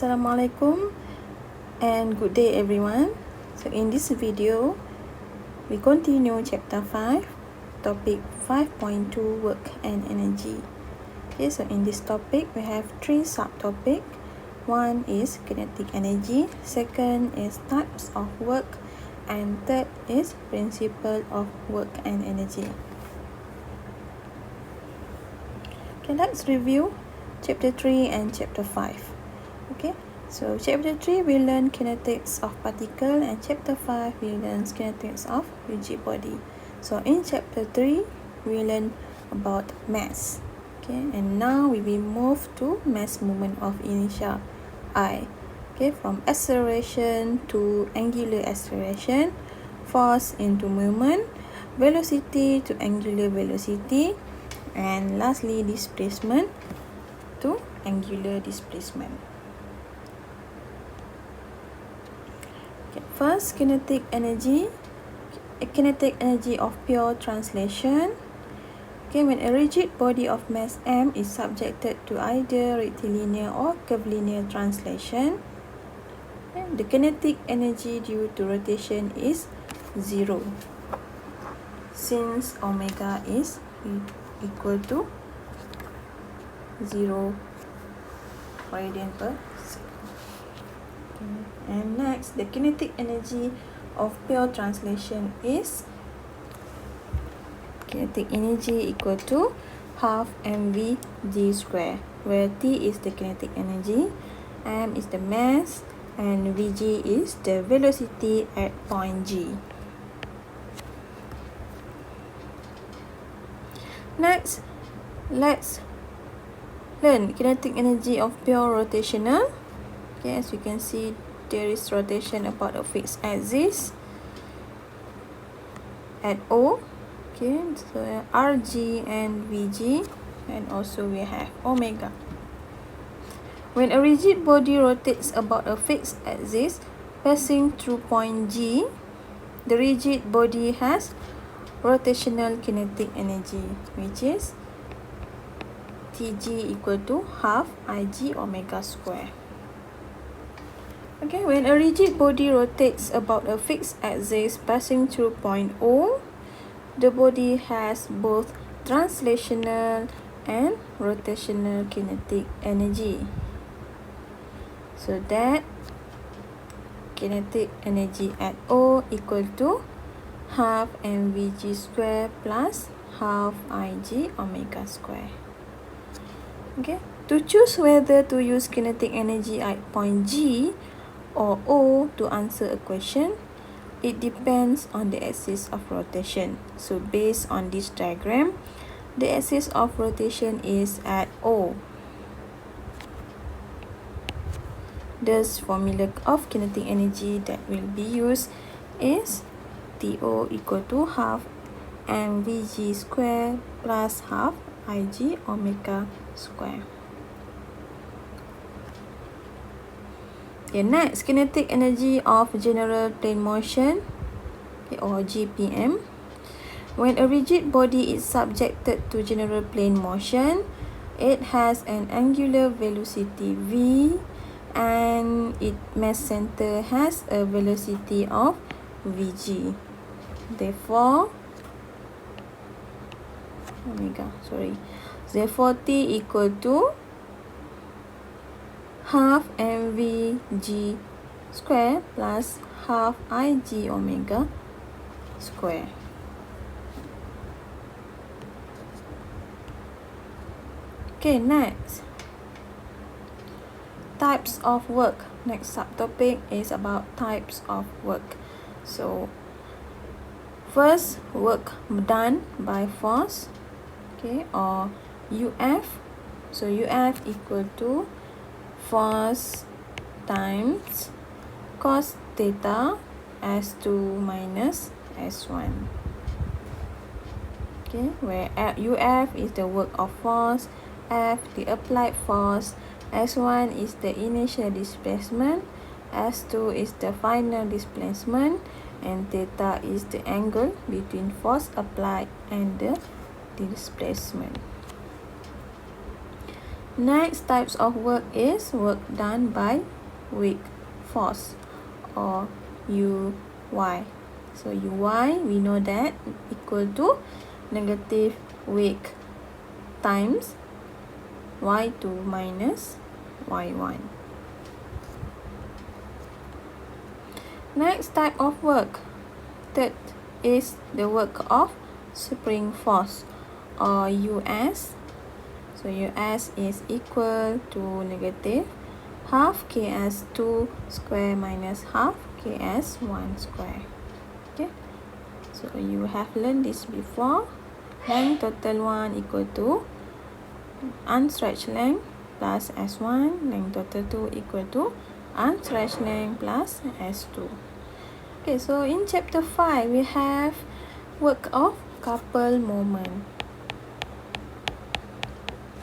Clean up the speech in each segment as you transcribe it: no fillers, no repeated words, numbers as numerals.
Assalamualaikum and good day everyone. So in this video we continue chapter 5, topic 5.2, work and energy. Okay, so in this topic we have 3 subtopics. One is kinetic energy, second is types of work, and third is principle of work and energy. Okay, let's review chapter 3 and chapter 5. Okay, so chapter 3 we learn kinetics of particle, and chapter 5 we learn kinetics of rigid body. So in chapter 3 we learn about mass. Okay, and now we will move to mass moment of inertia I. Okay, from acceleration to angular acceleration, force into movement, velocity to angular velocity, and lastly displacement to angular displacement. Okay, first, kinetic energy. Kinetic energy of pure translation. Okay, when a rigid body of mass m is subjected to either rectilinear or curvilinear translation, the kinetic energy due to rotation is 0, since omega is equal to 0 radian per second. And next, the kinetic energy of pure translation is kinetic energy equal to half mv g square, where T is the kinetic energy, m is the mass, and Vg is the velocity at point G. Next, let's learn kinetic energy of pure rotational. Okay, as you can see, there is rotation about a fixed axis at O. Okay, so Rg and Vg, and also we have omega. When a rigid body rotates about a fixed axis passing through point G, the rigid body has rotational kinetic energy, which is Tg equal to half Ig omega square. Okay, when a rigid body rotates about a fixed axis passing through point O, the body has both translational and rotational kinetic energy. So that kinetic energy at O equal to half mvg square plus half Ig omega square. Okay, to choose whether to use kinetic energy at point G or O to answer a question, it depends on the axis of rotation. So based on this diagram, the axis of rotation is at O. Thus, formula of kinetic energy that will be used is TO equal to half mvg square plus half Ig omega square. Okay, next, kinetic energy of general plane motion, okay, or GPM. When a rigid body is subjected to general plane motion, it has an angular velocity v, and its mass center has a velocity of vg. Therefore, therefore T equal to half mvg square plus half Ig omega square. Okay, next, types of work. Next subtopic is about types of work. So first, work done by force, okay, or UF. So UF equal to force times cos theta S2 minus S1. Okay, where UF is the work of force, F the applied force, S1 is the initial displacement, S2 is the final displacement, and theta is the angle between force applied and the displacement. Next types of work is work done by weak force or Uy. So Uy, we know that equal to negative weak times Y2 minus Y1. Next type of work, third, is the work of spring force or Us. So Us is equal to negative half Ks2 square minus half Ks1 square. Okay, so you have learned this before. Length total 1 equal to unstretched length plus S1. Length total 2 equal to unstretched length plus S2. Okay, so in chapter 5, we have work of couple moment.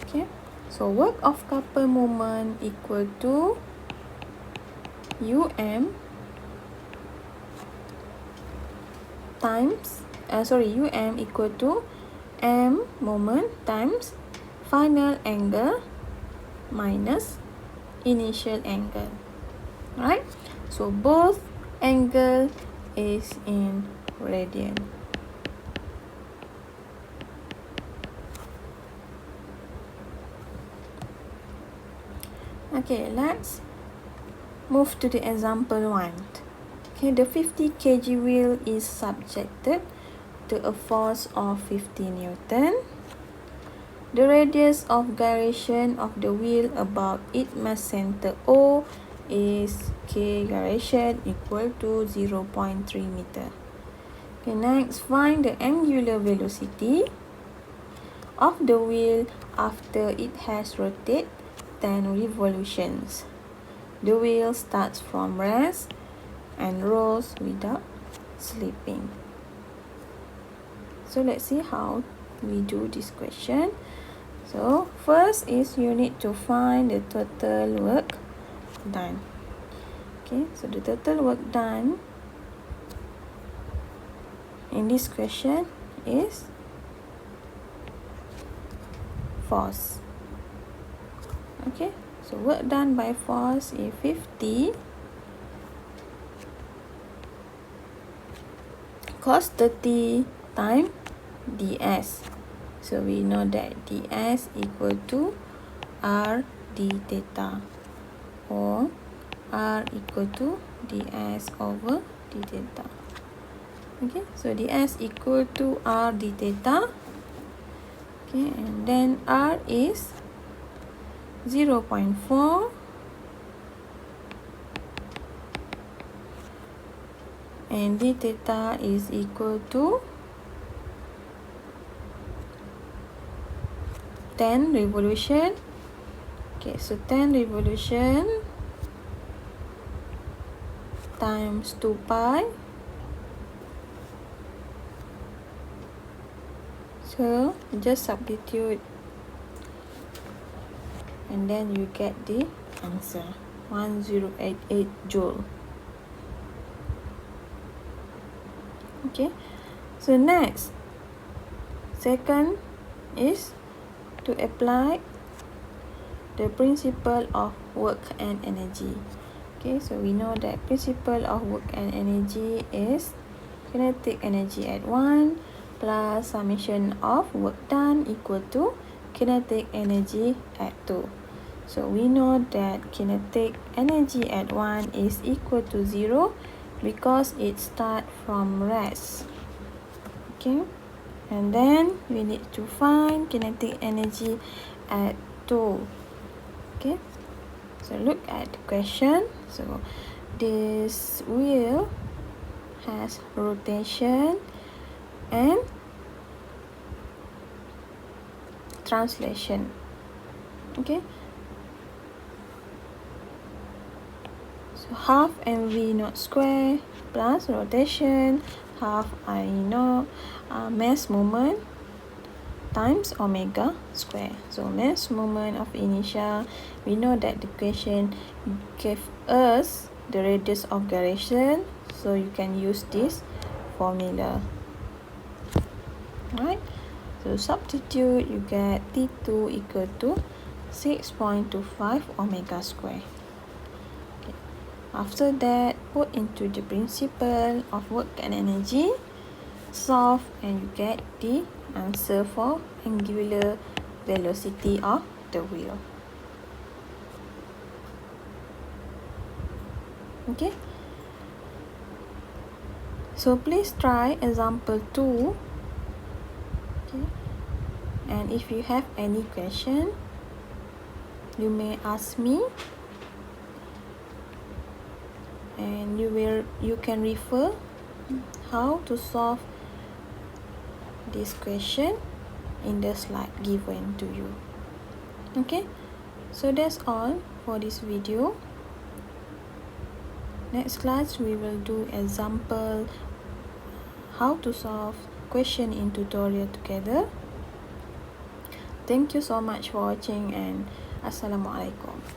Okay, so work of couple moment equal to UM times, UM equal to M moment times final angle minus initial angle. Right? So both angle is in radian. Okay, let's move to the example 1. Okay, the 50 kg wheel is subjected to a force of 50 Newton. The radius of gyration of the wheel about its mass center O is K gyration equal to 0.3 meter. Okay, next, find the angular velocity of the wheel after it has rotated 10 revolutions. The wheel starts from rest and rolls without slipping. So let's see how we do this question. So first is you need to find the total work done. Okay, so the total work done in this question is force. Okay, so work done by force is 50 cos 30 times ds. So we know that ds equal to r d theta, or r equal to ds over d theta. Okay, so ds equal to r d theta. Okay, and then r is 0.4 and d theta is equal to 10 revolution. Okay, so 10 revolution times 2 pi. So just substitute and then you get the answer 1088 joule. Okay, so next, second is to apply the principle of work and energy. Okay, so we know that principle of work and energy is kinetic energy at 1 plus summation of work done equal to kinetic energy at 2. So we know that kinetic energy at 1 is equal to 0 because it starts from rest. Okay, and then we need to find kinetic energy at 2. Okay, so look at the question. So this wheel has rotation and translation. Okay, so half mv naught square plus rotation half I naught mass moment times omega square. So mass moment of inertia, we know that the question gave us the radius of gyration, so you can use this formula. Right, so substitute, you get T2 equal to 6.25 omega square. Okay. After that, put into the principle of work and energy, solve, and you get the answer for angular velocity of the wheel. Okay, so please try example 2. Okay, and if you have any question, you may ask me, and you can refer how to solve this question in the slide given to you. Okay, so that's all for this video. Next class we will do example how to solve question in tutorial together. Thank you so much for watching, and Assalamualaikum.